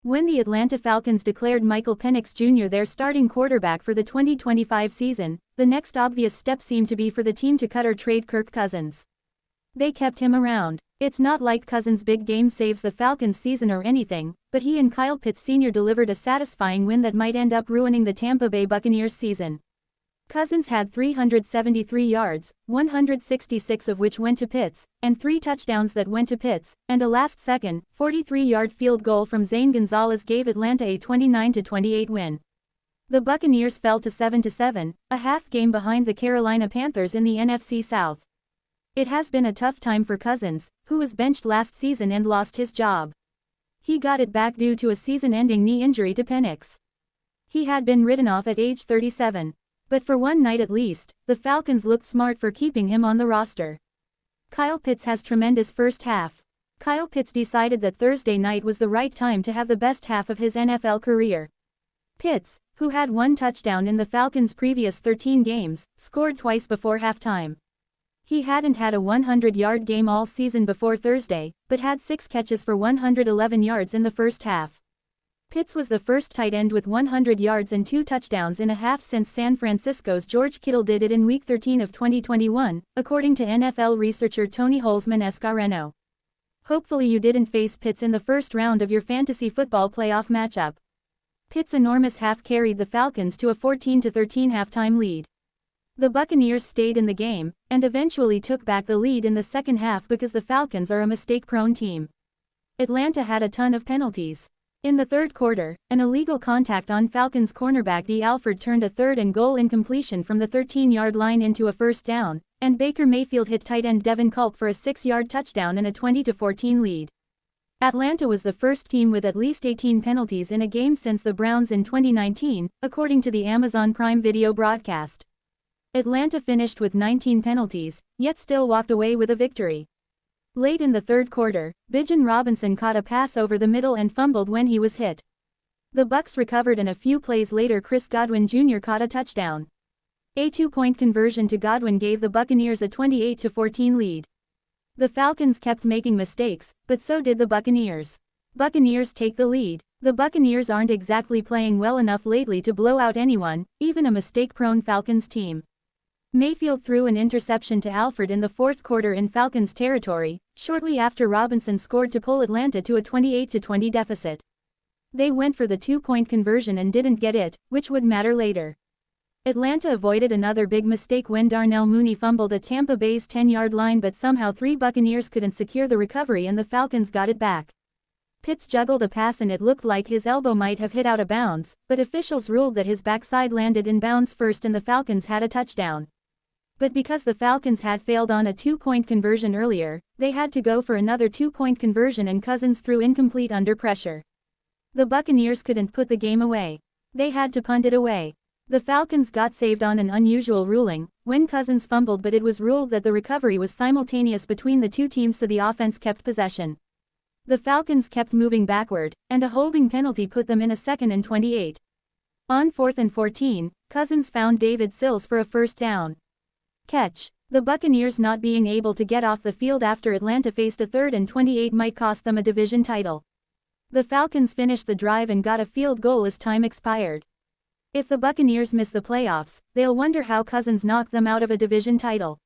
When the Atlanta Falcons declared Michael Penix Jr. their starting quarterback for the 2025 season, the next obvious step seemed to be for the team to cut or trade Kirk Cousins. They kept him around. It's not like Cousins' big game saves the Falcons' season or anything, but he and Kyle Pitts Sr. delivered a satisfying win that might end up ruining the Tampa Bay Buccaneers season. Cousins had 373 yards, 166 of which went to Pitts, and 3 touchdowns that went to Pitts, and a last-second, 43-yard field goal from Zane Gonzalez gave Atlanta a 29-28 win. The Buccaneers fell to 7-7, a half game behind the Carolina Panthers in the NFC South. It has been a tough time for Cousins, who was benched last season and lost his job. He got it back due to a season-ending knee injury to Penix. He had been written off at age 37. But for one night at least, the Falcons looked smart for keeping him on the roster. Kyle Pitts has tremendous first half. Kyle Pitts decided that Thursday night was the right time to have the best half of his NFL career. Pitts, who had 1 touchdown in the Falcons' previous 13 games, scored twice before halftime. He hadn't had a 100-yard game all season before Thursday, but had 6 catches for 111 yards in the first half. Pitts was the first tight end with 100 yards and 2 touchdowns in a half since San Francisco's George Kittle did it in Week 13 of 2021, according to NFL researcher Tony Holzman-Escareno. Hopefully you didn't face Pitts in the first round of your fantasy football playoff matchup. Pitts' enormous half carried the Falcons to a 14-13 halftime lead. The Buccaneers stayed in the game, and eventually took back the lead in the second half because the Falcons are a mistake-prone team. Atlanta had a ton of penalties. In the third quarter, an illegal contact on Falcons cornerback D. Alford turned a 3rd and goal incompletion from the 13-yard line into a first down, and Baker Mayfield hit tight end Devin Culp for a 6-yard touchdown and a 20-14 lead. Atlanta was the first team with at least 18 penalties in a game since the Browns in 2019, according to the Amazon Prime Video broadcast. Atlanta finished with 19 penalties, yet still walked away with a victory. Late in the third quarter, Bijan Robinson caught a pass over the middle and fumbled when he was hit. The Bucs recovered and a few plays later Chris Godwin Jr. caught a touchdown. A 2-point conversion to Godwin gave the Buccaneers a 28-14 lead. The Falcons kept making mistakes, but so did the Buccaneers. Buccaneers take the lead. The Buccaneers aren't exactly playing well enough lately to blow out anyone, even a mistake-prone Falcons team. Mayfield threw an interception to Alford in the fourth quarter in Falcons territory, shortly after Robinson scored to pull Atlanta to a 28-20 deficit. They went for the 2-point conversion and didn't get it, which would matter later. Atlanta avoided another big mistake when Darnell Mooney fumbled at Tampa Bay's 10-yard line, but somehow 3 Buccaneers couldn't secure the recovery and the Falcons got it back. Pitts juggled a pass and it looked like his elbow might have hit out of bounds, but officials ruled that his backside landed in bounds first and the Falcons had a touchdown. But because the Falcons had failed on a 2-point conversion earlier, they had to go for another 2-point conversion and Cousins threw incomplete under pressure. The Buccaneers couldn't put the game away. They had to punt it away. The Falcons got saved on an unusual ruling, when Cousins fumbled, but it was ruled that the recovery was simultaneous between the two teams so the offense kept possession. The Falcons kept moving backward, and a holding penalty put them in a 2nd and 28. On 4th and 14, Cousins found David Sills for a first down catch. The Buccaneers not being able to get off the field after Atlanta faced a 3rd and 28 might cost them a division title. The Falcons finished the drive and got a field goal as time expired. If the Buccaneers miss the playoffs, they'll wonder how Cousins knocked them out of a division title.